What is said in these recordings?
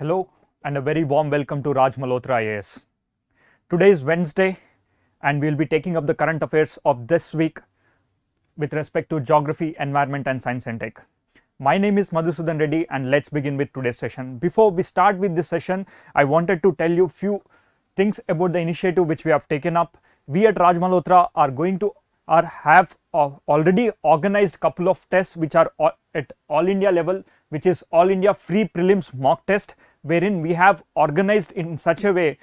Hello and a very warm welcome to Raj Malhotra IAS. Today is Wednesday and we will be taking up the current affairs of this week with respect to geography, environment and science and tech. My name is Madhusudan Reddy and let's begin with today's session. Before we start with this session, I wanted to tell you few things about the initiative which we have taken up. We at Raj Malhotra have already organized couple of tests which are at all India level, which is all India free prelims mock test, wherein we have organized in such a way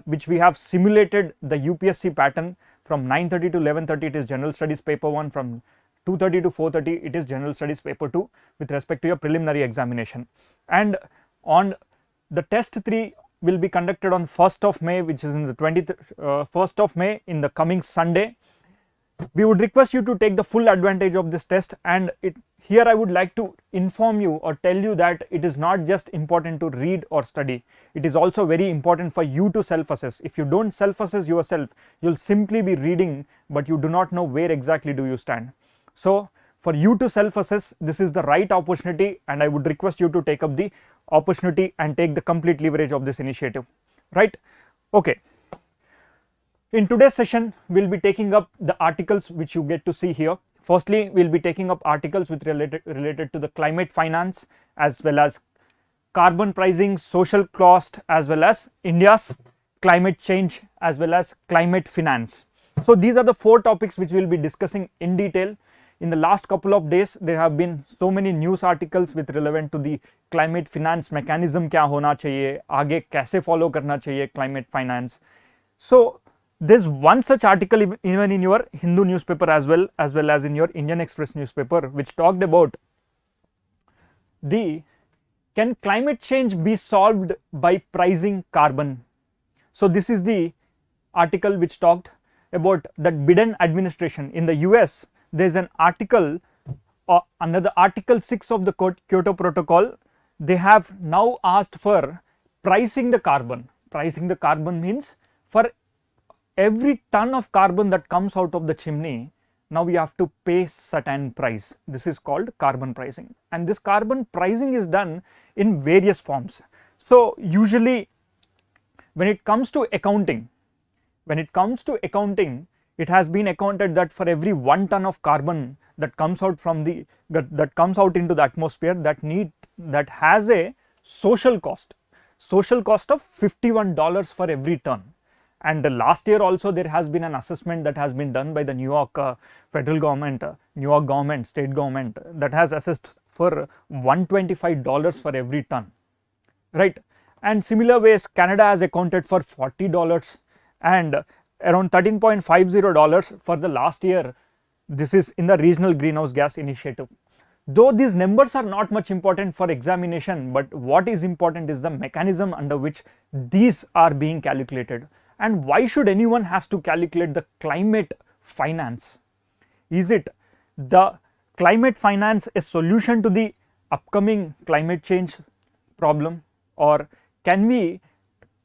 which we have simulated the UPSC pattern. From 9:30 to 11:30 it is general studies paper 1, from 2:30 to 4:30 it is general studies paper 2 with respect to your preliminary examination, and on the test 3 will be conducted on 1st of May, which is in the 1st of May in the coming Sunday. We would request you to take the full advantage of this test, and here I would like to inform you or tell you that it is not just important to read or study, it is also very important for you to self-assess. If you don't self-assess yourself, you'll simply be reading but you do not know where exactly do you stand. So for you to self-assess, this is the right opportunity and I would request you to take up the opportunity and take the complete leverage of this initiative, right? Okay. In today's session, we will be taking up the articles which you get to see here. Firstly, we will be taking up articles with related to the climate finance as well as carbon pricing, social cost, as well as India's climate change as well as climate finance. So these are the 4 topics which we will be discussing in detail. In the last couple of days, there have been so many news articles with relevant to the climate finance mechanism, kya hona chahiye, aage kaise follow karna chahiye climate finance. So there's one such article even in your Hindu newspaper as well as in your Indian Express newspaper, which talked about can climate change be solved by pricing carbon. So this is the article which talked about that Biden administration in the US. There's an article under the Article 6 of the Kyoto Protocol. They have now asked for pricing the carbon. Pricing the carbon means for every ton of carbon that comes out of the chimney, now we have to pay certain price. This is called carbon pricing, and this carbon pricing is done in various forms. So usually when it comes to accounting, it has been accounted that for every 1 ton of carbon that comes out into the atmosphere, that has a social cost of $51 for every ton. And last year also there has been an assessment that has been done by the New York federal government, New York government, state government, that has assessed for $125 for every ton, right? And similar ways Canada has accounted for $40 and around $13.50 for the last year. This is in the regional greenhouse gas initiative. Though these numbers are not much important for examination, but what is important is the mechanism under which these are being calculated. And why should anyone has to calculate the climate finance? Is it the climate finance a solution to the upcoming climate change problem, or can we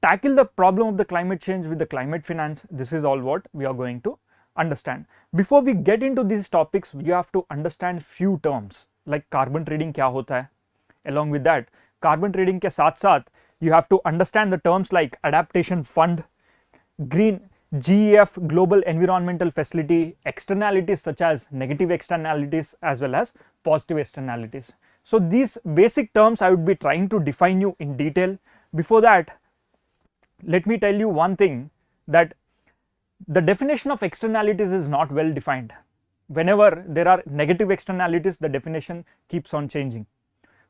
tackle the problem of the climate change with the climate finance? This is all what we are going to understand. Before we get into these topics, we have to understand few terms like carbon trading kya hota hai. Along with that, carbon trading ke saath saath you have to understand the terms like Adaptation Fund, Green GEF, Global Environmental Facility, externalities such as negative externalities as well as positive externalities. So these basic terms I would be trying to define you in detail. Before that, let me tell you one thing, that the definition of externalities is not well defined. Whenever there are negative externalities, the definition keeps on changing.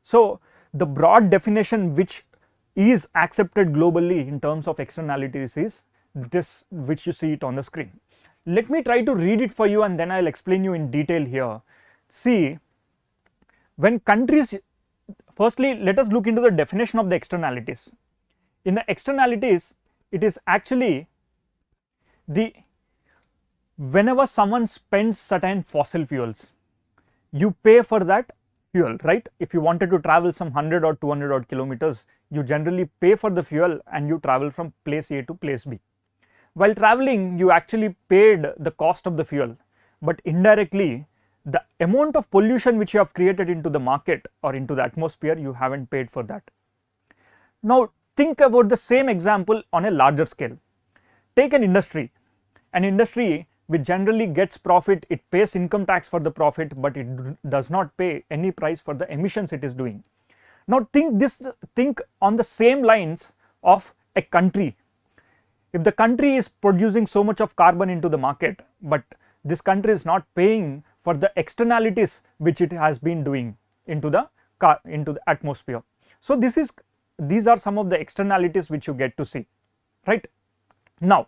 So the broad definition which is accepted globally in terms of externalities is this, which you see it on the screen. Let me try to read it for you and then I'll explain you in detail here. See, when countries, firstly let us look into the definition of the externalities. In the externalities, it is actually whenever someone spends certain fossil fuels, you pay for that fuel, right? If you wanted to travel some 100 or 200 odd kilometers, you generally pay for the fuel and you travel from place A to place B. While traveling, you actually paid the cost of the fuel, but indirectly the amount of pollution which you have created into the market or into the atmosphere, you haven't paid for that. Now think about the same example on a larger scale. Take an industry which generally gets profit, it pays income tax for the profit, but it does not pay any price for the emissions it is doing. Now think on the same lines of a country. If the country is producing so much of carbon into the market, but this country is not paying for the externalities which it has been doing into the atmosphere. So these are some of the externalities which you get to see, right? Now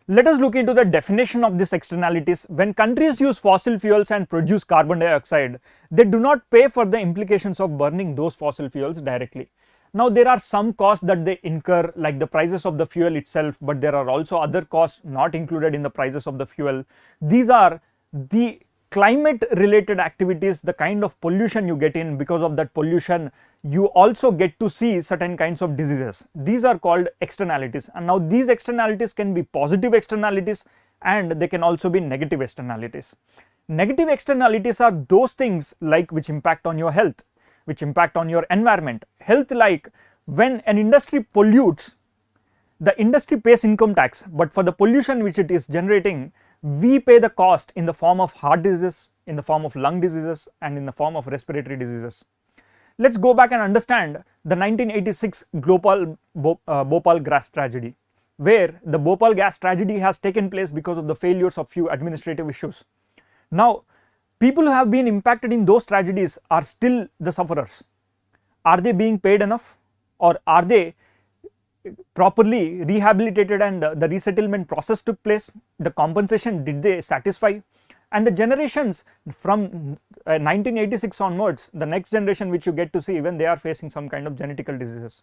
let us look into the definition of these externalities. When countries use fossil fuels and produce carbon dioxide, they do not pay for the implications of burning those fossil fuels directly. Now there are some costs that they incur, like the prices of the fuel itself, but there are also other costs not included in the prices of the fuel. These are the climate related activities, the kind of pollution you get in. Because of that pollution, you also get to see certain kinds of diseases. These are called externalities, and now these externalities can be positive externalities and they can also be negative externalities. Negative externalities are those things like which impact on your health, which impact on your environment. Health, like when an industry pollutes, the industry pays income tax, but for the pollution which it is generating, we pay the cost in the form of heart diseases, in the form of lung diseases, and in the form of respiratory diseases. Let's go back and understand the 1986 global Bhopal gas tragedy, where the Bhopal gas tragedy has taken place because of the failures of few administrative issues. Now people who have been impacted in those tragedies are still the sufferers. Are they being paid enough, or are they properly rehabilitated and the resettlement process took place? The compensation, did they satisfy? And the generations from 1986 onwards, the next generation which you get to see, even they are facing some kind of genetical diseases.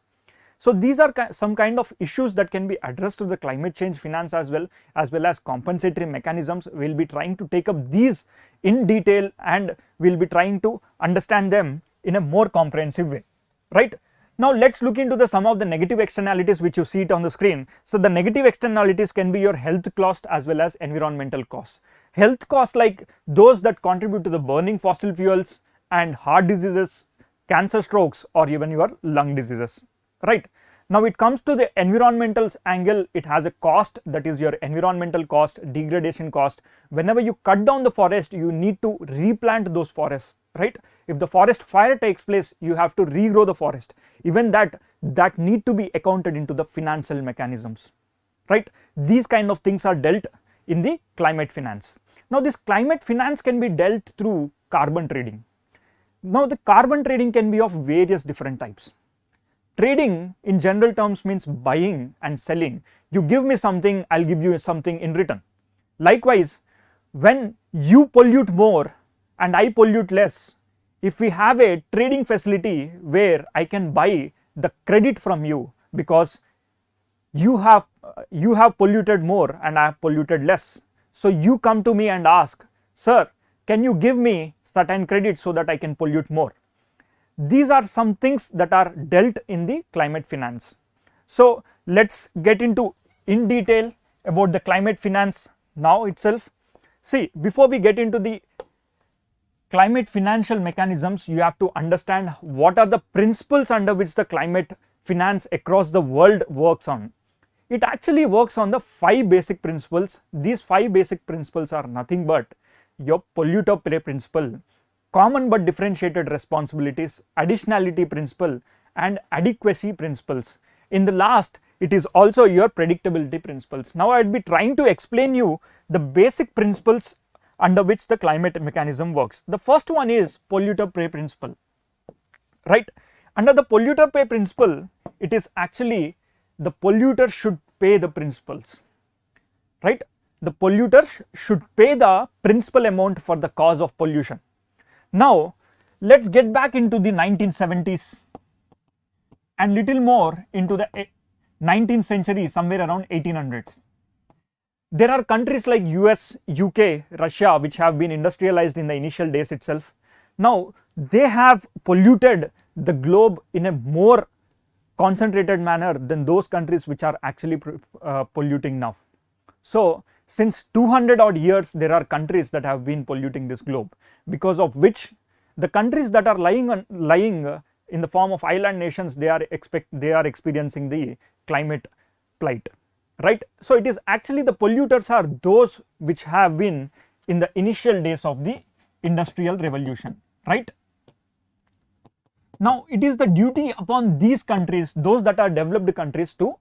So these are some kind of issues that can be addressed to the climate change finance as well as compensatory mechanisms. We will be trying to take up these in detail and we will be trying to understand them in a more comprehensive way, right? Now let's look into some of the negative externalities which you see it on the screen. So the negative externalities can be your health cost as well as environmental costs. Health costs, like those that contribute to the burning fossil fuels and heart diseases, cancer, strokes, or even your lung diseases, right? Now it comes to the environmental angle, it has a cost, that is your environmental cost, degradation cost. Whenever you cut down the forest, you need to replant those forests, right? If the forest fire takes place, you have to regrow the forest. Even that need to be accounted into the financial mechanisms, right? These kind of things are dealt in the climate finance. Now this climate finance can be dealt through carbon trading. Now the carbon trading can be of various different types. Trading in general terms means buying and selling. You give me something, I'll give you something in return. Likewise, when you pollute more and I pollute less, if we have a trading facility where I can buy the credit from you because you have polluted more and I have polluted less, so you come to me and ask, sir, can you give me certain credit so that I can pollute more? These are some things that are dealt in the climate finance. So let's get into in detail about the climate finance now itself. See, before we get into the climate financial mechanisms, you have to understand what are the principles under which the climate finance across the world works on. It actually works on the 5 basic principles. These 5 basic principles are nothing but your polluter principle, common but differentiated responsibilities, additionality principle, and adequacy principles. In the last, it is also your predictability principles. Now I will be trying to explain you the basic principles under which the climate mechanism works. The first one is polluter principle, right? Under the polluter principle, it is actually the polluter should pay the principles, right? The polluter should pay the principal amount for the cause of pollution. Now let's get back into the 1970s and little more into the 19th century, somewhere around 1800s. There are countries like US, UK, Russia which have been industrialized in the initial days itself. Now they have polluted the globe in a more concentrated manner than those countries which are actually polluting now. So since 200 odd years, there are countries that have been polluting this globe, because of which the countries that are lying in the form of island nations, they are experiencing the climate plight, right. So it is actually the polluters are those which have been in the initial days of the industrial revolution, right. Now it is the duty upon these countries, those that are developed countries, to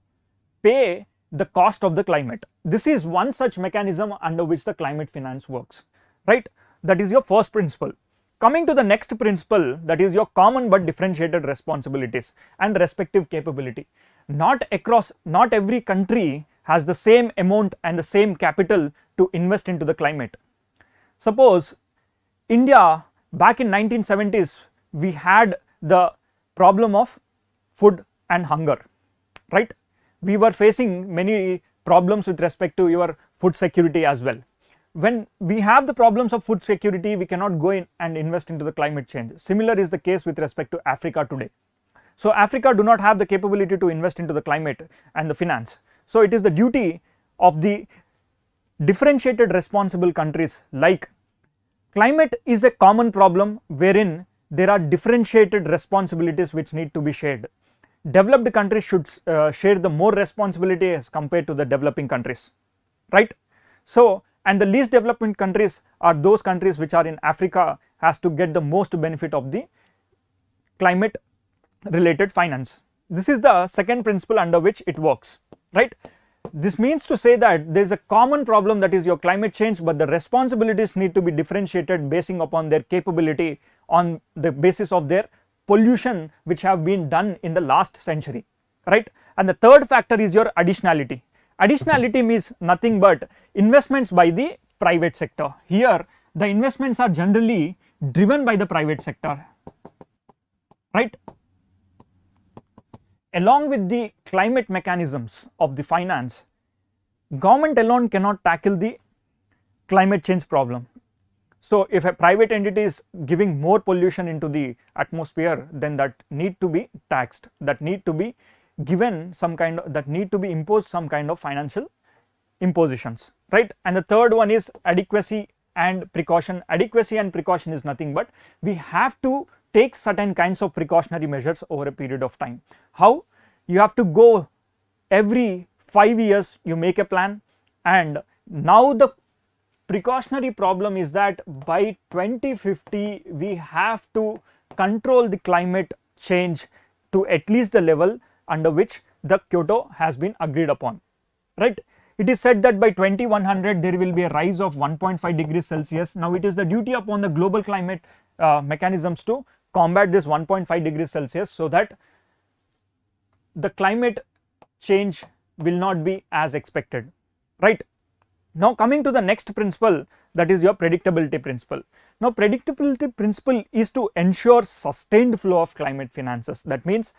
pay the cost of the climate. This is one such mechanism under which the climate finance works, right. That is your first principle. Coming to the next principle, that is your common but differentiated responsibilities and respective capability. Not every country has the same amount and the same capital to invest into the climate. Suppose India back in 1970s, we had the problem of food and hunger, right. We were facing many problems with respect to your food security as well. When we have the problems of food security, we cannot go in and invest into the climate change. Similar is the case with respect to Africa today. So Africa do not have the capability to invest into the climate and the finance. So it is the duty of the differentiated responsible countries, like climate is a common problem wherein there are differentiated responsibilities which need to be shared. Developed countries should share the more responsibility as compared to the developing countries, right. So and the least developing countries are those countries which are in Africa has to get the most benefit of the climate related finance. This is the second principle under which it works, right. This means to say that there is a common problem, that is your climate change, but the responsibilities need to be differentiated basing upon their capability, on the basis of their pollution which have been done in the last century, right. And the third factor is your additionality. Additionality means nothing but investments by the private sector. Here the investments are generally driven by the private sector, right. Along with the climate mechanisms of the finance, government alone cannot tackle the climate change problem. So if a private entity is giving more pollution into the atmosphere, then that need to be taxed, that need to be given some kind of, that need to be imposed some kind of financial impositions, right. And the third one is adequacy and precaution. Adequacy and precaution is nothing but we have to take certain kinds of precautionary measures over a period of time. How? You have to go every 5 years, you make a plan, and now the precautionary problem is that by 2050 we have to control the climate change to at least the level under which the Kyoto has been agreed upon, right. It is said that by 2100 there will be a rise of 1.5 degrees Celsius. Now it is the duty upon the global climate mechanisms to combat this 1.5 degrees Celsius, so that the climate change will not be as expected, right. Now coming to the next principle, that is your predictability principle. Now predictability principle is to ensure sustained flow of climate finances. That means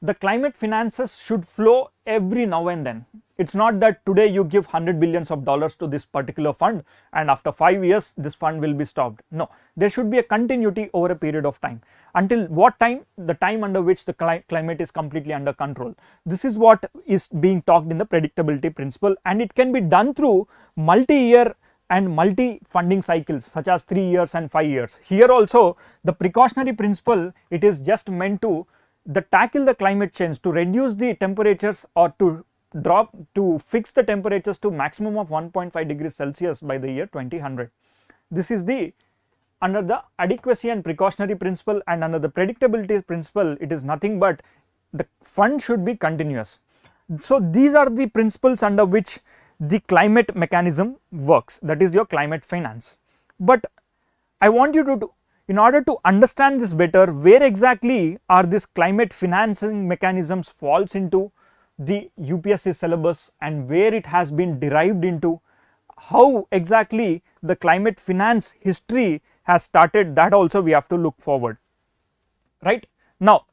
the climate finances should flow every now and then. It's not that today you give $100 billion to this particular fund and after 5 years this fund will be stopped. No, there should be a continuity over a period of time. Until what time? The time under which the climate is completely under control. This is what is being talked in the predictability principle, and it can be done through multi-year and multi-funding cycles such as 3 years and 5 years. Here also the precautionary principle, it is just meant to tackle the climate change, to reduce the temperatures or to fix the temperatures to maximum of 1.5 degrees Celsius by the year 2000. This is under the adequacy and precautionary principle, and under the predictability principle it is nothing but the fund should be continuous. So these are the principles under which the climate mechanism works, that is your climate finance. But I want you to in order to understand this better, where exactly are these climate financing mechanisms falls into the UPSC syllabus and where it has been derived into, how exactly the climate finance history has started, that also we have to look forward, right. Now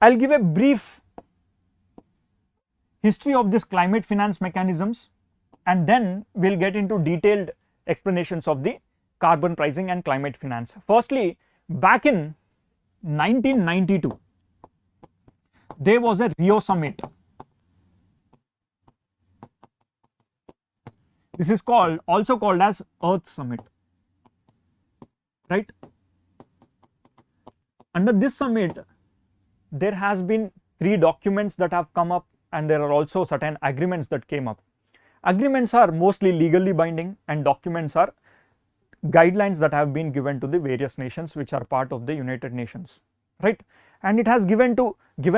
I will give a brief history of this climate finance mechanisms, and then we will get into detailed explanations of the carbon pricing and climate finance. Firstly, back in 1992 there was a Rio summit. This is also called as Earth Summit, right. Under this summit there has been 3 documents that have come up, and there are also certain agreements that came up. Agreements are mostly legally binding, and documents are guidelines that have been given to the various nations which are part of the United Nations, right? And it has given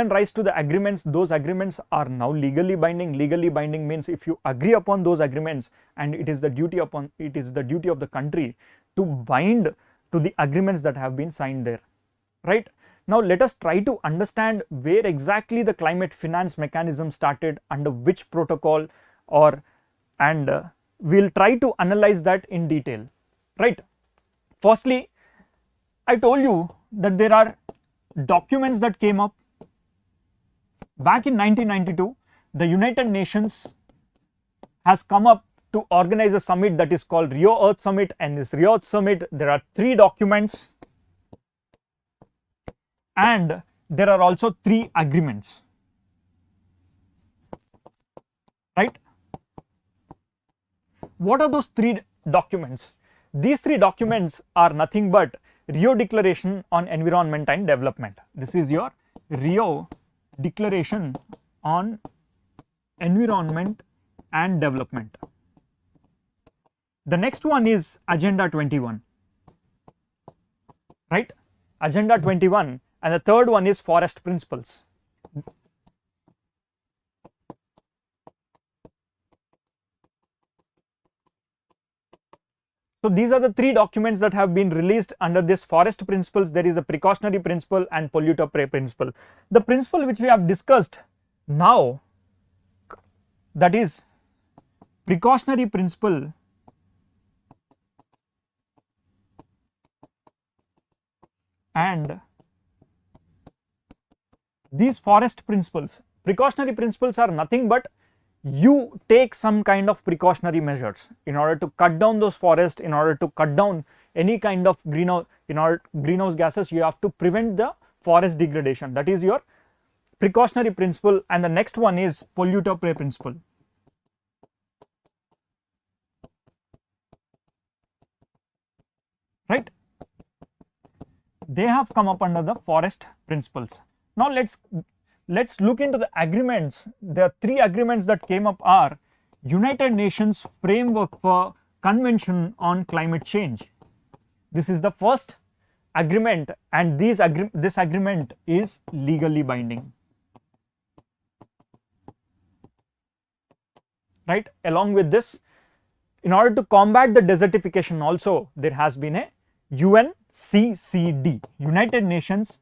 rise to the agreements. Those agreements are now legally binding. Legally binding means if you agree upon those agreements, and it is the duty of the country to bind to the agreements that have been signed there, right? Now let us try to understand where exactly the climate finance mechanism started, under which protocol, and we'll try to analyze that in detail, right? Firstly, I told you that there are documents that came up back in 1992. The United Nations has come up to organize a summit that is called Rio Earth Summit, and this Rio Earth Summit, there are 3 documents and there are also 3 agreements, right? What are those 3 documents? These 3 documents are nothing but Rio Declaration on Environment and Development. This is your Rio Declaration on Environment and Development. The next one is Agenda 21, right? Agenda 21, and the third one is Forest Principles. So these are the 3 documents that have been released under this Forest Principles. There is a Precautionary Principle and Polluter Principle. The principle which we have discussed now, that is Precautionary Principle, and these Forest Principles. Precautionary principles are nothing but you take some kind of precautionary measures in order to cut down those forests, in order to cut down any kind of greenhouse gases. You have to prevent the forest degradation. That is your precautionary principle. And the next one is Polluter Principle, right? They have come up under the Forest Principles. Now let's look into the agreements. There are 3 agreements that came up are United Nations Framework for Convention on Climate Change. This is the first agreement, and this agreement is legally binding, right? Along with this, in order to combat the desertification also, there has been a UNCCD, United Nations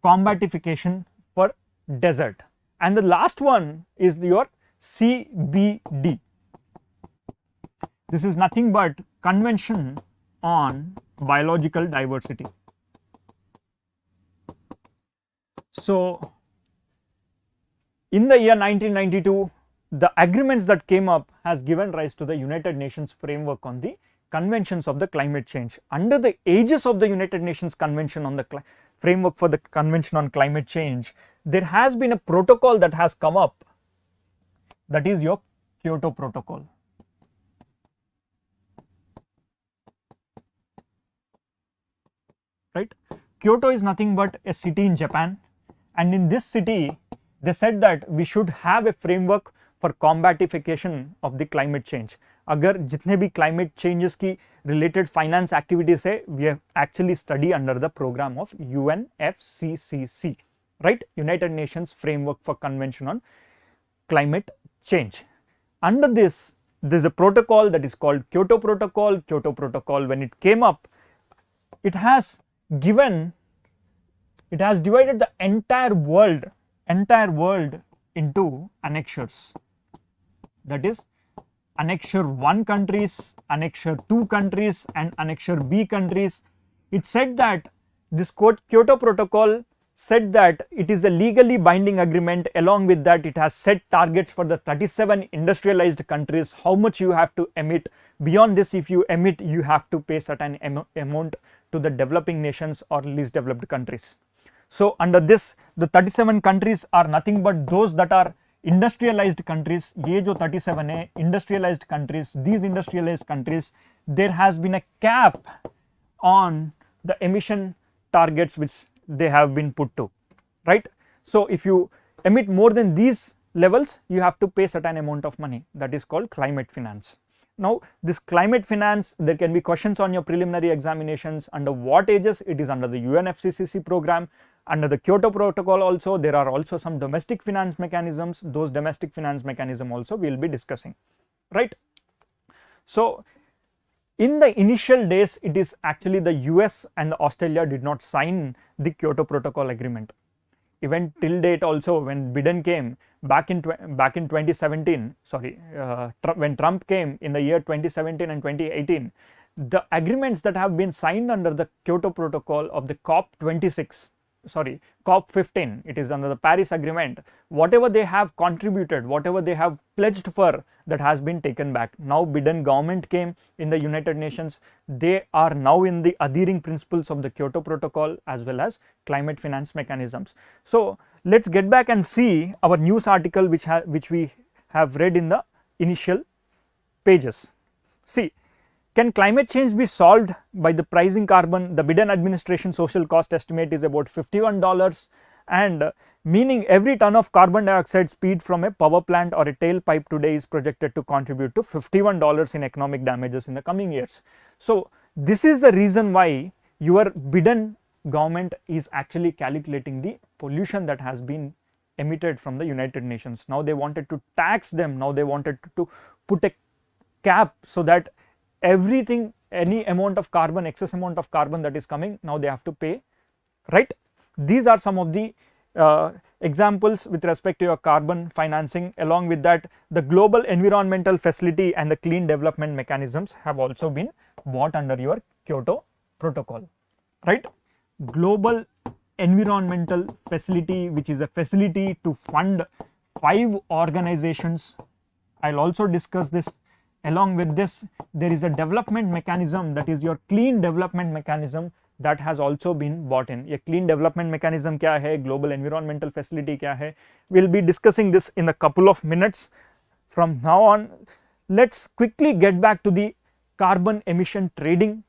Combatification for Desert, and the last one is your CBD. This is nothing but Convention on Biological Diversity. So in the year 1992, the agreements that came up has given rise to the United Nations Framework on the Conventions of the Climate Change. Under the aegis of the United Nations Convention on the Framework for the Convention on Climate Change, there has been a protocol that has come up, that is your Kyoto Protocol. Right? Kyoto is nothing but a city in Japan, and in this city they said that we should have a framework for combatification of the climate change. अगर जितने भी climate changes की related finance activities है, we have actually study under the program of UNFCCC, right? United Nations Framework for Convention on Climate Change. Under this, there is a protocol that is called Kyoto Protocol. Kyoto Protocol, when it came up, it has divided the entire world into annexures. That is Annexure 1 countries, Annexure 2 countries, and Annexure B countries. It said that this Kyoto Protocol said that it is a legally binding agreement. Along with that, it has set targets for the 37 industrialized countries, how much you have to emit. Beyond this, if you emit, you have to pay certain amount to the developing nations or least developed countries. So under this, the 37 countries are nothing but those that are industrialized countries. ये जो 37 है industrialized countries, these industrialized countries, there has been a cap on the emission targets which they have been put to, right? So if you emit more than these levels, you have to pay certain amount of money, that is called climate finance. Now this climate finance, there can be questions on your preliminary examinations. Under what ages? It is under the UNFCCC program, under the Kyoto Protocol also. There are also some domestic finance mechanisms. Those domestic finance mechanism also we will be discussing, right? So in the initial days, it is actually the US and Australia did not sign the Kyoto Protocol agreement. Even till date also, when Biden came back in 2017, sorry, when Trump came in the year 2017 and 2018, the agreements that have been signed under the Kyoto Protocol of the COP15, it is under the Paris Agreement, whatever they have contributed, whatever they have pledged for, that has been taken back. Now Biden government came in the United Nations, they are now in the adhering principles of the Kyoto Protocol as well as climate finance mechanisms. So let's get back and see our news article which we have read in the initial pages. See, can climate change be solved by the pricing carbon? The Biden administration social cost estimate is about $51, and meaning every ton of carbon dioxide speed from a power plant or a tailpipe today is projected to contribute to $51 in economic damages in the coming years. So this is the reason why your Biden government is actually calculating the pollution that has been emitted from the United Nations. Now they wanted to tax them, now they wanted to put a cap so that everything, any amount of carbon, excess amount of carbon that is coming, now they have to pay, right? These are some of the examples with respect to your carbon financing. Along with that, the global environmental facility and the clean development mechanisms have also been brought under your Kyoto Protocol, right? Global environmental facility, which is a facility to fund 5 organizations. I'll also discuss this. Along with this, there is a development mechanism, that is your clean development mechanism, that has also been brought in. A clean development mechanism kya hai, global environmental facility kya hai, we'll be discussing this in a couple of minutes. From now on, let's quickly get back to the carbon emission trading.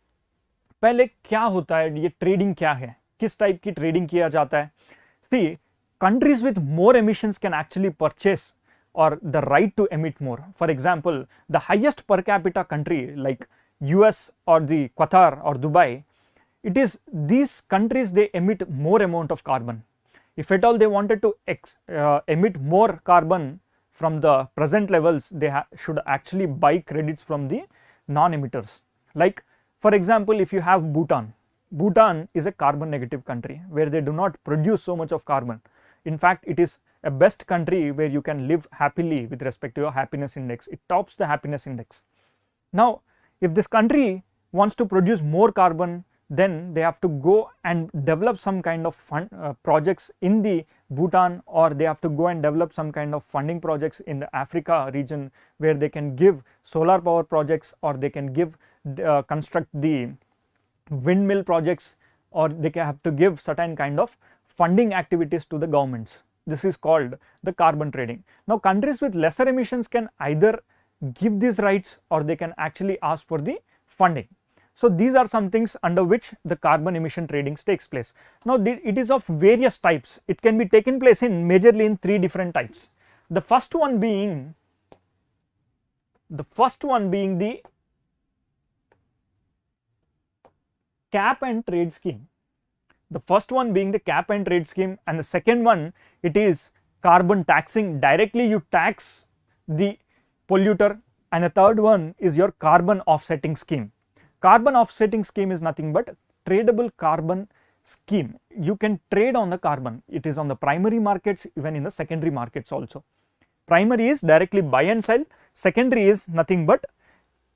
पहले क्या होता है, ये trading क्या है, किस type की trading किया जाता है? See, countries with more emissions can actually purchase or the right to emit more. For example, the highest per capita country like US or the Qatar or Dubai, it is these countries, they emit more amount of carbon. If at all they wanted to emit more carbon from the present levels, they should actually buy credits from the non-emitters. Like for example, if you have Bhutan, Bhutan is a carbon negative country where they do not produce so much of carbon. In fact, it is a best country where you can live happily with respect to your happiness index. It tops the happiness index. Now, if this country wants to produce more carbon, then they have to go and develop some kind of projects in the Bhutan, or they have to go and develop some kind of funding projects in the Africa region where they can give solar power projects, or they can give construct the windmill projects, or they can have to give certain kind of funding activities to the governments. This is called the carbon trading. Now countries with lesser emissions can either give these rights or they can actually ask for the funding. So these are some things under which the carbon emission trading takes place. Now it is of various types. It can be taken place in majorly in 3 different types. The first one being the cap and trade scheme. The first one being the cap and trade scheme, and the second one, it is carbon taxing. Directly you tax the polluter, and the third one is your carbon offsetting scheme. Carbon offsetting scheme is nothing but tradable carbon scheme. You can trade on the carbon. It is on the primary markets, even in the secondary markets also. Primary is directly buy and sell. Secondary is nothing but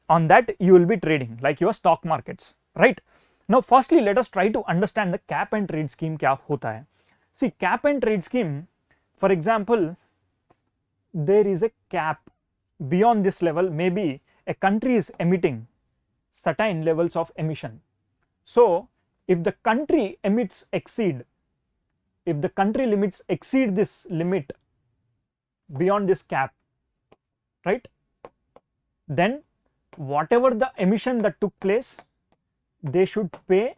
on that you will be trading like your stock markets, right? Now firstly, let us try to understand the cap and trade scheme kya hota hai. See, cap and trade scheme, for example, there is a cap. Beyond this level, maybe a country is emitting certain levels of emission. So if the country exceed this limit beyond this cap, right, then whatever the emission that took place, they should pay,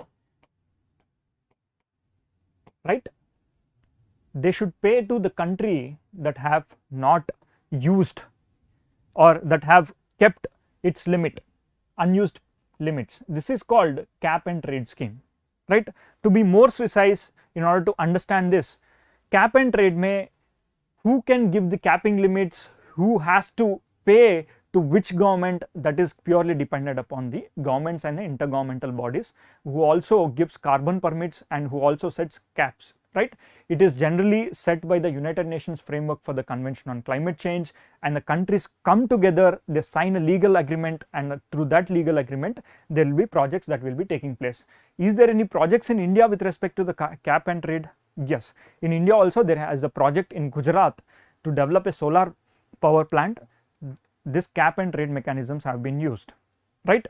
right? they should pay to the country that have not used or that have kept its limit, unused limits. This is called cap and trade scheme, right? To be more precise, in order to understand this, cap and trade may, who can give the capping limits, who has to pay to which government, that is purely dependent upon the governments and the intergovernmental bodies who also gives carbon permits and who also sets caps, right? It is generally set by the United Nations framework for the Convention on Climate Change, and the countries come together, they sign a legal agreement, and through that legal agreement there will be projects that will be taking place. Is there any projects in India with respect to the cap and trade? Yes, in India also there is a project in Gujarat to develop a solar power plant. This cap and trade mechanisms have been used, right?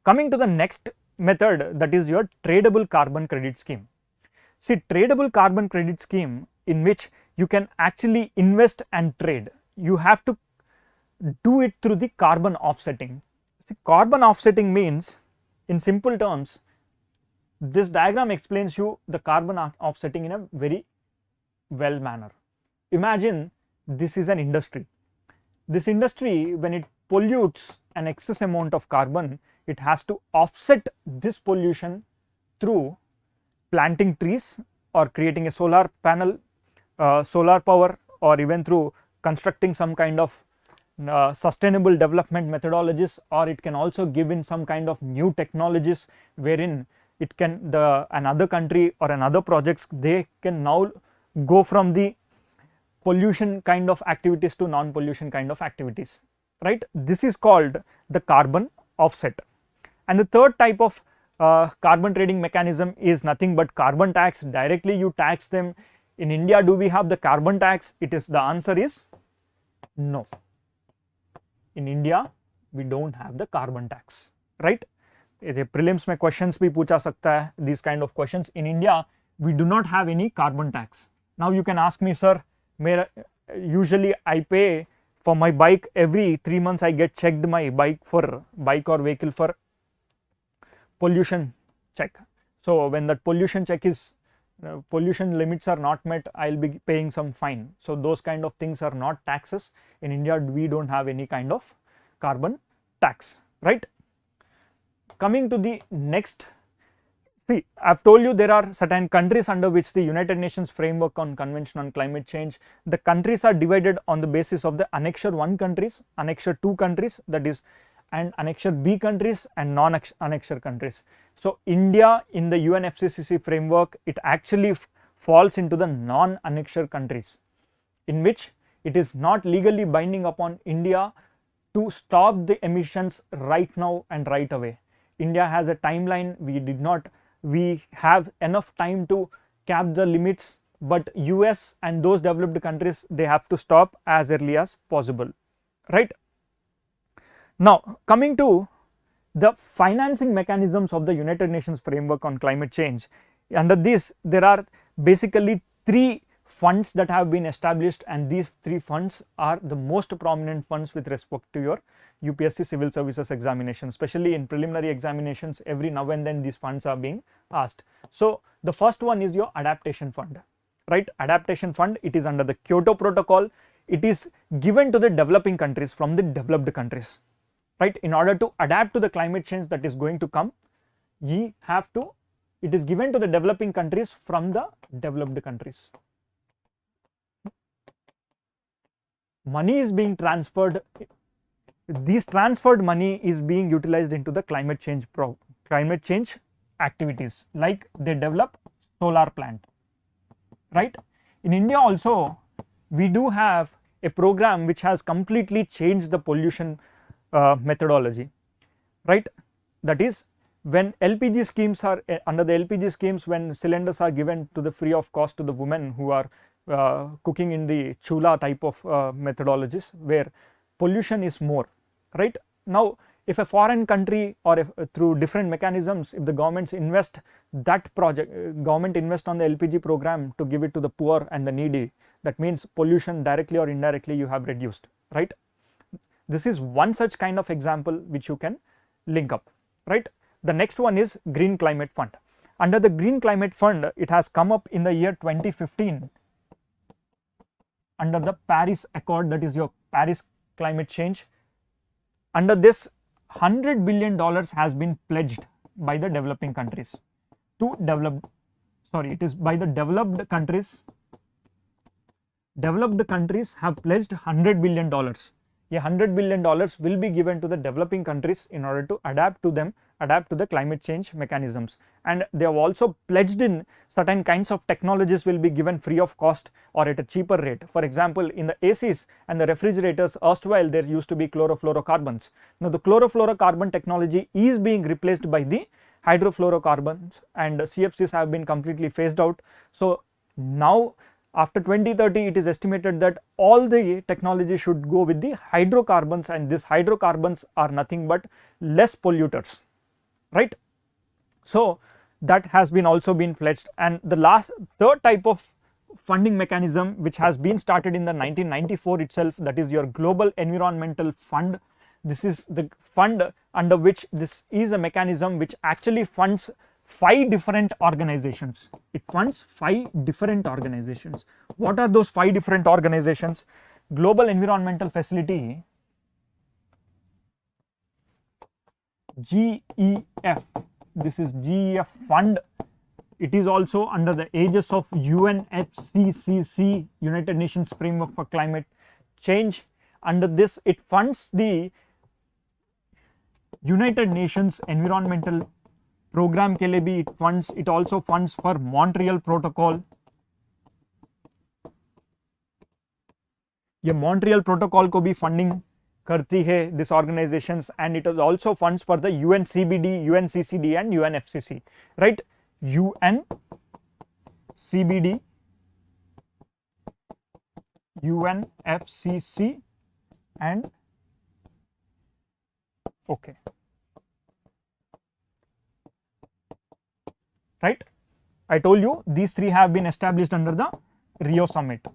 Coming to the next method, that is your tradable carbon credit scheme. See, tradable carbon credit scheme, in which you can actually invest and trade. You have to do it through the carbon offsetting. See, carbon offsetting means, in simple terms, this diagram explains you the carbon offsetting in a very well manner. Imagine this is an industry. This industry, when it pollutes an excess amount of carbon, it has to offset this pollution through planting trees or creating a solar panel, solar power, or even through constructing some kind of sustainable development methodologies, or it can also give in some kind of new technologies wherein it can, another country or another projects, they can now go from the pollution kind of activities to non-pollution kind of activities, right? This is called the carbon offset. And the third type of carbon trading mechanism is nothing but carbon tax. Directly you tax them. In India, do we have the carbon tax? The answer is no. In India, we don't have the carbon tax, right? Prelims mein questions bhi pucha sakta hai, these kind of questions. In India, we do not have any carbon tax. Now you can ask me, sir, usually I pay for my bike every 3 months, I get checked my bike or vehicle for pollution check. So when that pollution check is, pollution limits are not met, I will be paying some fine. So those kind of things are not taxes. In India, we don't have any kind of carbon tax, right? Coming to the next, see, I have told you there are certain countries under which the United Nations framework on Convention on Climate Change, the countries are divided on the basis of the Annexure 1 countries, Annexure 2 countries, that is, and Annexure B countries and non-annexure countries. So India in the UNFCCC framework, it actually falls into the non-annexure countries, in which it is not legally binding upon India to stop the emissions right now and right away. India has a timeline, we have enough time to cap the limits, but US and those developed countries, they have to stop as early as possible, right? Now coming to the financing mechanisms of the United Nations framework on climate change, under this there are basically 3 funds that have been established, and these 3 funds are the most prominent funds with respect to your UPSC civil services examination, especially in preliminary examinations. Every now and then these funds are being asked. So the first one is your Adaptation Fund, right? Adaptation Fund, it is under the Kyoto Protocol. It is given to the developing countries from the developed countries, right? In order to adapt to the climate change that is going to come, it is given to the developing countries from the developed countries. Money is being transferred. This transferred money is being utilized into the climate change activities, like they develop solar plant, right? In India also, we do have a program which has completely changed the pollution methodology, right? That is, when LPG schemes are under the LPG schemes, when cylinders are given to the free of cost to the women who are cooking in the chula type of methodologies, where pollution is more, right? Now if a foreign country, or if, through different mechanisms, if the governments invest that project, government invest on the LPG program to give it to the poor and the needy, that means pollution directly or indirectly you have reduced, right? This is one such kind of example which you can link up, right? The next one is Green Climate Fund. Under the Green Climate Fund, it has come up in the year 2015 under the Paris Accord, that is your Paris climate change. Under this, $100 billion has been pledged by the developing countries to develop, sorry, it is by the developed countries. Developed countries have pledged $100 billion. $100 billion will be given to the developing countries in order to adapt to the climate change mechanisms, and they have also pledged in certain kinds of technologies will be given free of cost or at a cheaper rate. For example, in the ACs and the refrigerators, erstwhile there used to be chlorofluorocarbons. Now the chlorofluorocarbon technology is being replaced by the hydrofluorocarbons, and CFCs have been completely phased out. So now after 2030, it is estimated that all the technology should go with the hydrocarbons, and these hydrocarbons are nothing but less polluters, right? So that has been also been pledged. And the third type of funding mechanism which has been started in the 1994 itself, that is your Global Environmental Fund. This is the fund under which this is a mechanism which actually funds 5 different organizations. It funds 5 different organizations. What are those 5 different organizations? Global Environmental Facility, GEF. This is GEF fund. It is also under the aegis of UNFCCC, United Nations Framework for Climate Change. Under this, it funds the United Nations Environmental Program के लिए भी it also funds for Montreal Protocol. ये Montreal Protocol को भी funding करती है this organizations, and it also funds for the UNCBD, UNCCD and UNFCCC, right? UNCBD, UNFCCC and okay. Right, I told you these 3 have been established under the Rio Summit,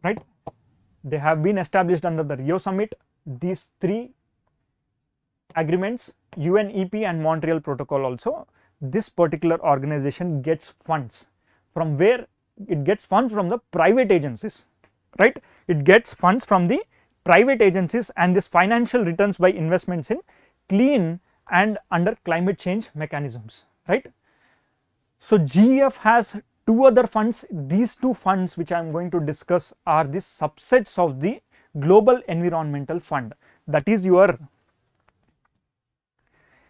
right? They have been established under the Rio Summit. These 3 agreements, UNEP and Montreal Protocol also, this particular organization gets funds. From where? It gets funds from the private agencies, right? It gets funds from the private agencies, and this financial returns by investments in clean and under climate change mechanisms, right? So GEF has 2 other funds. These 2 funds which I am going to discuss are the subsets of the Global Environmental Fund, that is your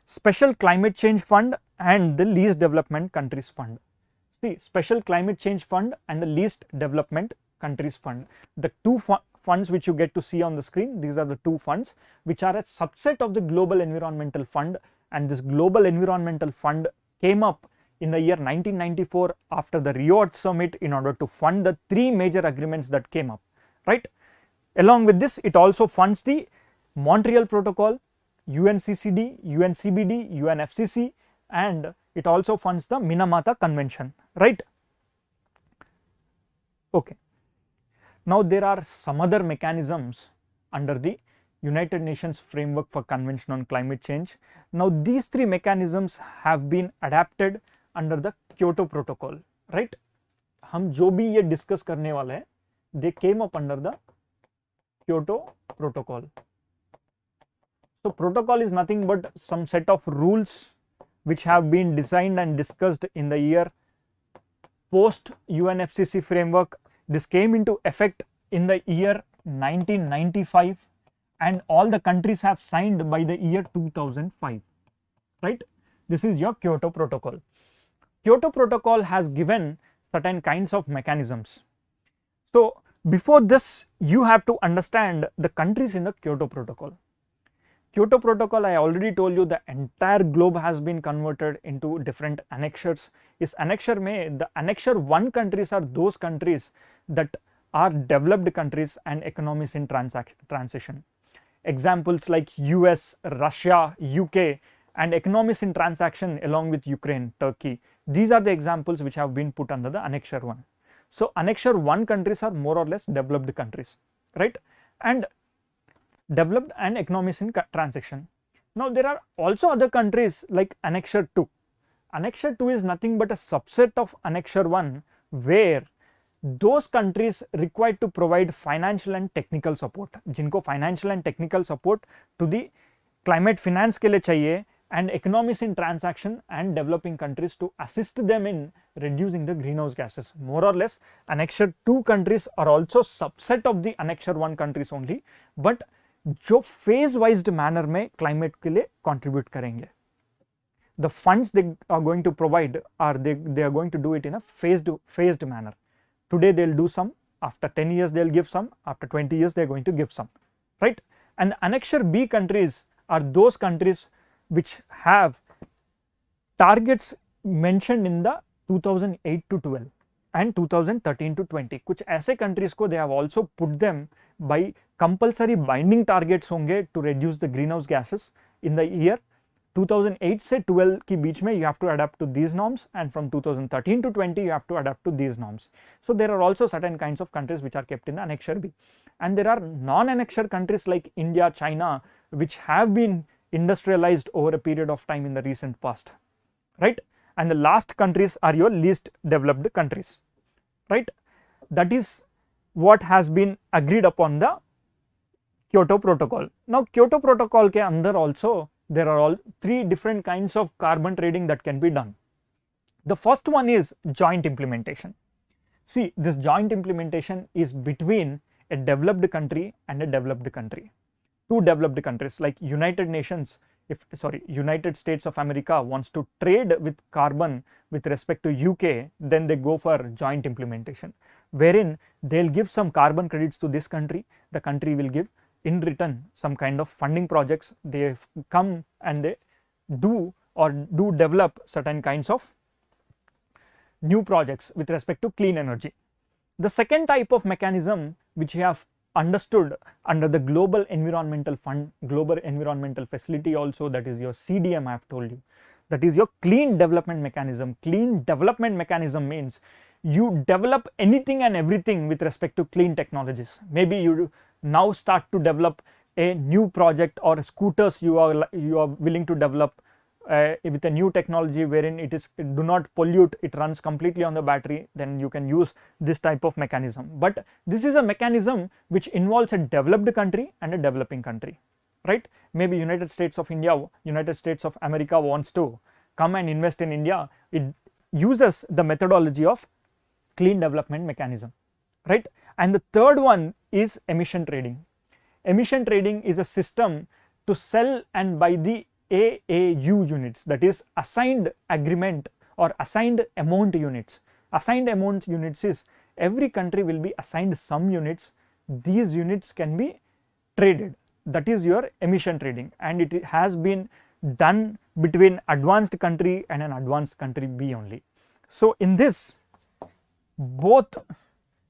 Special Climate Change Fund and the Least Development Countries Fund. See, Special Climate Change Fund and the Least Development Countries Fund, the 2 funds which you get to see on the screen, these are the 2 funds which are a subset of the Global Environmental Fund, and this Global Environmental Fund came up in the year 1994 after the Rio Earth Summit in order to fund the 3 major agreements that came up, right? Along with this, it also funds the Montreal Protocol, UNCCD, UNCBD, UNFCCC, and it also funds the Minamata Convention, right? Okay. Now there are some other mechanisms under the United Nations Framework for Convention on Climate Change. Now these 3 mechanisms have been adapted under the Kyoto Protocol, right? हम जो भी ये discuss करने वाले हैं, they came up under the Kyoto Protocol. So protocol is nothing but some set of rules which have been designed and discussed in the year post UNFCCC framework. This came into effect in the year 1995 and all the countries have signed by the year 2005, right? This is your Kyoto Protocol. Kyoto Protocol has given certain kinds of mechanisms. So before this, you have to understand the countries in the Kyoto Protocol. Kyoto Protocol, I already told you the entire globe has been converted into different annexures. Is annexure mein, the annexure 1 countries are those countries that are developed countries and economies in transition. Examples like US, Russia, UK and economies in transaction along with Ukraine, Turkey. These are the examples which have been put under the annexure 1. So annexure 1 countries are more or less developed countries, right? And developed and economies in transition. Now there are also other countries like Annexure 2. Annexure 2 is nothing but a subset of Annexure 1, where those countries required to provide financial and technical support, जिनको financial and technical support to the climate finance के लिए चाहिए, and economies in transaction and developing countries to assist them in reducing the greenhouse gases. More or less, Annexure 2 countries are also subset of the Annexure 1 countries only, but जो phase wise manner में climate के लिए contribute करेंगे. The funds they are going to provide are they are going to do it in a phased manner. Today they'll do some, after 10 years they'll give some, after 20 years they're going to give some, right? And the Annexure B countries are those countries which have targets mentioned in the 2008 to 12 and 2013 to 20. कुछ ऐसे countries को they have also put them by compulsory binding targets होंगे to reduce the greenhouse gases in the year 2008 से 12 की बीच में you have to adapt to these norms, and from 2013 to 20 you have to adapt to these norms. So there are also certain kinds of countries which are kept in the Annexure B, and there are non-annexure countries like India, China, which have been industrialized over a period of time in the recent past, right? And the last countries are your least developed countries, right? That is what has been agreed upon the Kyoto Protocol. Now Kyoto Protocol के अंदर also there are all three different kinds of carbon trading that can be done. The first one is joint implementation. See, this joint implementation is between a developed country and a developed country. Two developed countries like United States of America wants to trade with carbon with respect to UK, then they go for joint implementation, wherein they'll give some carbon credits to this country, the country will give in return some kind of funding projects. They come and they do develop certain kinds of new projects with respect to clean energy. The second type of mechanism which we have understood under the Global Environmental Fund, Global Environmental Facility also, that is your CDM I have told you, that is your clean development mechanism. Clean development mechanism means you develop anything and everything with respect to clean technologies. Maybe you now start to develop a new project or scooters you are willing to develop with a new technology wherein it do not pollute, it runs completely on the battery, then you can use this type of mechanism. But this is a mechanism which involves a developed country and a developing country, right? Maybe United States of America wants to come and invest in India. It uses the methodology of clean development mechanism, right? And the third one is emission trading. Emission trading is a system to sell and buy the AAU units, that is assigned agreement or assigned amount units. Assigned amount units is every country will be assigned some units, these units can be traded, that is your emission trading, and it has been done between advanced country and an advanced country B only. So in this, both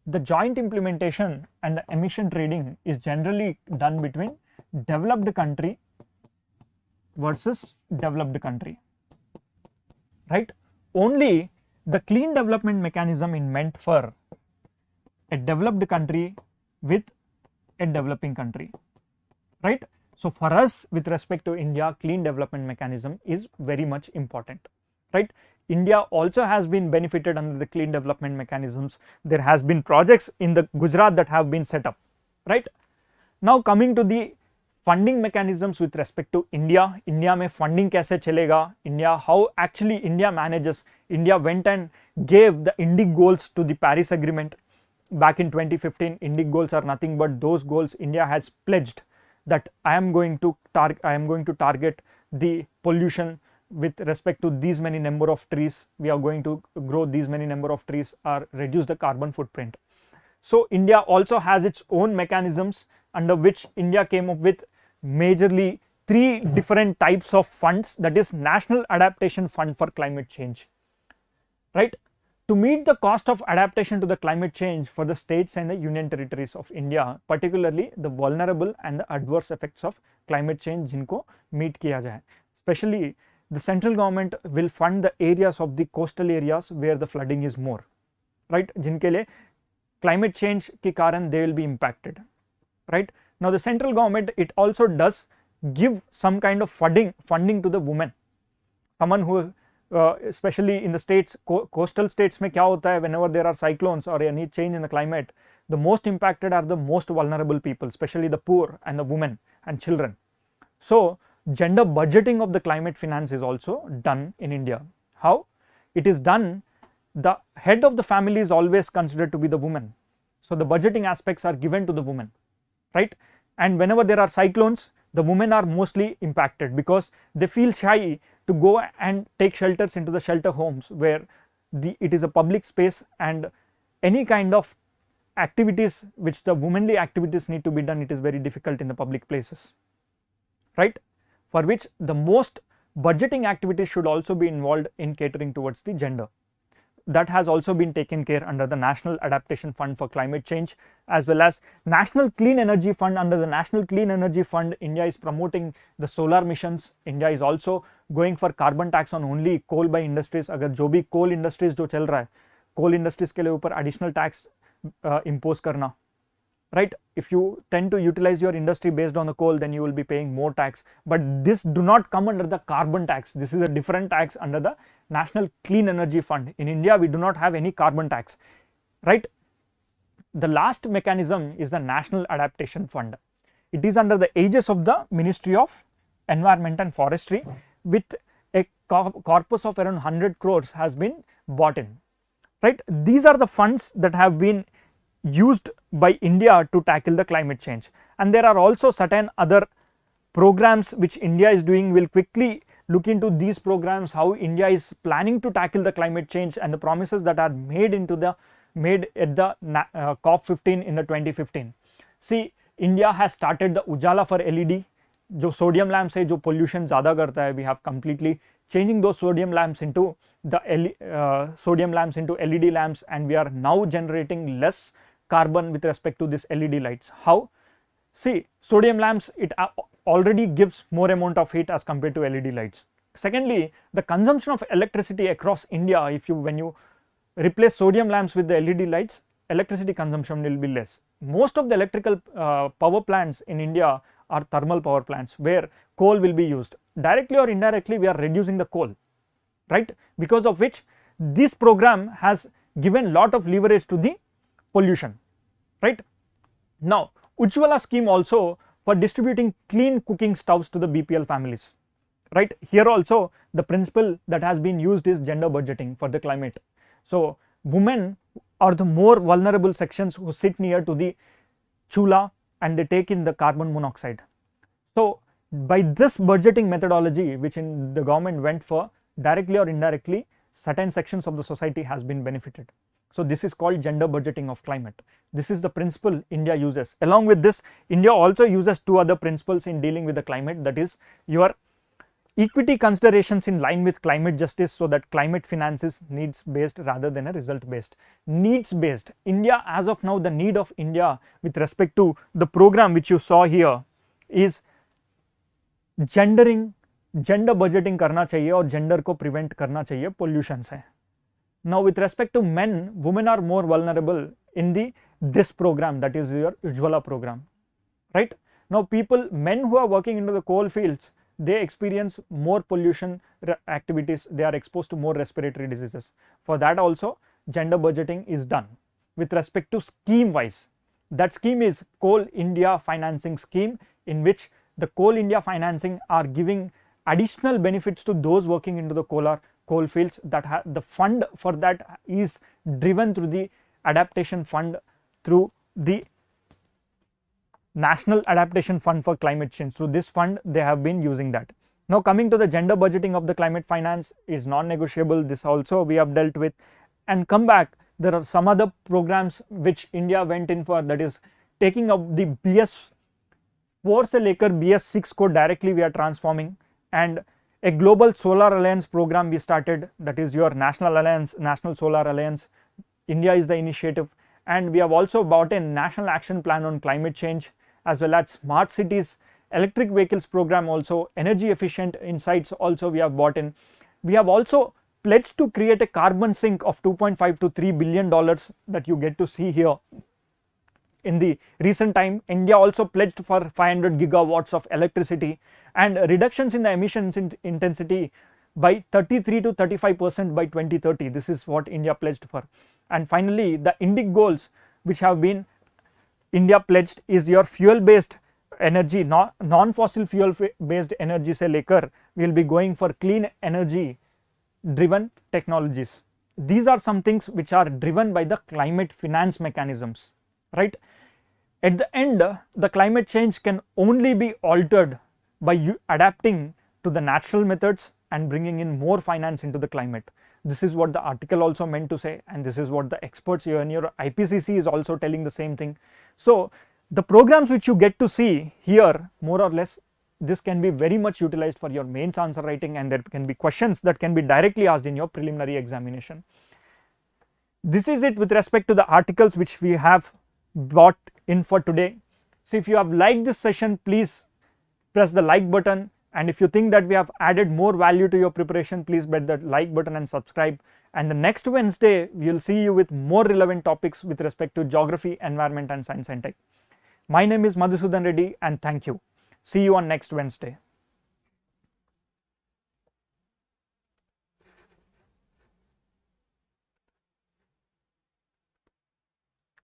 the joint implementation and the emission trading is generally done between developed country versus developed country, right? Only the clean development mechanism is meant for a developed country with a developing country, right? So for us, with respect to India, clean development mechanism is very much important, right? India also has been benefited under the clean development mechanisms. There has been projects in the Gujarat that have been set up, right? Now coming to the funding mechanisms with respect to India. India में funding कैसे चलेगा? India, how actually India manages. India went and gave the INDIC goals to the Paris Agreement back in 2015. INDIC goals are nothing but those goals India has pledged that I am going to target the pollution with respect to these many number of trees. We are going to grow these many number of trees or reduce the carbon footprint. So India also has its own mechanisms under which India came up with majorly three different types of funds, that is National Adaptation Fund for climate change, right? To meet the cost of adaptation to the climate change for the states and the union territories of India, particularly the vulnerable and the adverse effects of climate change जिनको meet किया जाए. Especially the central government will fund the areas of the coastal areas where the flooding is more, right? जिनके लिए climate change के कारण they will be impacted, right? Now the central government, it also does give some kind of funding to the women. Someone who especially in the states, coastal states mein kya hota hai, whenever there are cyclones or any change in the climate, the most impacted are the most vulnerable people, especially the poor and the women and children. So gender budgeting of the climate finance is also done in India. How it is done? The head of the family is always considered to be the woman, so the budgeting aspects are given to the woman, right? And whenever there are cyclones, the women are mostly impacted because they feel shy to go and take shelters into the shelter homes where it is a public space, and any kind of activities which the womanly activities need to be done, it is very difficult in the public places, right? For which the most budgeting activities should also be involved in catering towards the gender. That has also been taken care under the National Adaptation Fund for Climate Change, as well as National Clean Energy Fund. Under the National Clean Energy Fund, India is promoting the solar missions. India is also going for carbon tax on only coal by industries. अगर जो भी coal industries जो चल रहा है, coal industries के लिए ऊपर additional tax impose करना, right? If you tend to utilize your industry based on the coal, then you will be paying more tax, but this do not come under the carbon tax. This is a different tax under the National Clean Energy Fund. In India, we do not have any carbon tax, right? The last mechanism is the National Adaptation Fund. It is under the aegis of the Ministry of Environment and Forestry, with a corpus of around 100 crores has been bought in, right? These are the funds that have been used by India to tackle the climate change, and there are also certain other programs which India is doing. Will quickly look into these programs, how India is planning to tackle the climate change, and the promises that are made at the COP15 in the 2015. See, India has started the Ujala for LED, जो sodium lamps है जो pollution ज़्यादा करता है. We have completely changing those sodium lamps into LED lamps, and we are now generating less carbon with respect to this LED lights. How? See, sodium lamps, it already gives more amount of heat as compared to LED lights. Secondly, the consumption of electricity across India, when you replace sodium lamps with the LED lights, electricity consumption will be less. Most of the electrical power plants in India are thermal power plants where coal will be used. Directly or indirectly, we are reducing the coal, right? Because of which this program has given lot of leverage to the pollution, right? Now, Ujjwala scheme also for distributing clean cooking stoves to the BPL families, right? Here also the principle that has been used is gender budgeting for the climate. So women are the more vulnerable sections who sit near to the chula and they take in the carbon monoxide. So by this budgeting methodology, which in the government went for, directly or indirectly, certain sections of the society has been benefited. So this is called gender budgeting of climate. This is the principle India uses. Along with this, India also uses two other principles in dealing with the climate, that is your equity considerations in line with climate justice, so that climate finance is needs based rather than a result based. Needs based. India, as of now, the need of India with respect to the program which you saw here is gender budgeting करना चाहिए और gender को prevent करना चाहिए pollution से. Now with respect to men, women are more vulnerable in this program, that is your Ujjwala program, right? Now men who are working into the coal fields, they experience more pollution activities, they are exposed to more respiratory diseases. For that also gender budgeting is done. With respect to scheme wise, that scheme is Coal India Financing Scheme, in which the Coal India Financing are giving additional benefits to those working into the coal fields. That the fund for that is driven through the Adaptation Fund, through the National Adaptation Fund for Climate Change. Through this fund they have been using that. Now coming to the gender budgeting of the climate finance is non-negotiable. This also we have dealt with. And come back, there are some other programs which India went in for, that is taking up the BS4 से लेकर BS6 को directly we are transforming, and a global solar alliance program we started, that is your national alliance, National Solar Alliance. India is the initiative, and we have also brought in National Action Plan on Climate Change, as well as Smart Cities, Electric Vehicles program also, Energy Efficient Insights also we have brought in. We have also pledged to create a carbon sink of $2.5 to $3 billion that you get to see here in the recent time, India also pledged for 500 gigawatts of electricity and reductions in the emissions intensity by 33 to 35% by 2030. This is what India pledged for. And finally, the INDIC goals which have been India pledged is your fuel based energy, non-fossil fuel based energy se lekar we will be going for clean energy driven technologies. These are some things which are driven by the climate finance mechanisms, right? At the end, the climate change can only be altered by adapting to the natural methods and bringing in more finance into the climate. This is what the article also meant to say, and this is what the experts here in your IPCC is also telling the same thing. So the programs which you get to see here, more or less, this can be very much utilized for your mains answer writing, and there can be questions that can be directly asked in your preliminary examination. This is it with respect to the articles which we have brought in for today. So if you have liked this session, please press the like button, and if you think that we have added more value to your preparation, please bet that like button and subscribe. And the next Wednesday we will see you with more relevant topics with respect to geography, environment and science and tech. My name is Madhusudan Reddy, and thank you. See you on next Wednesday.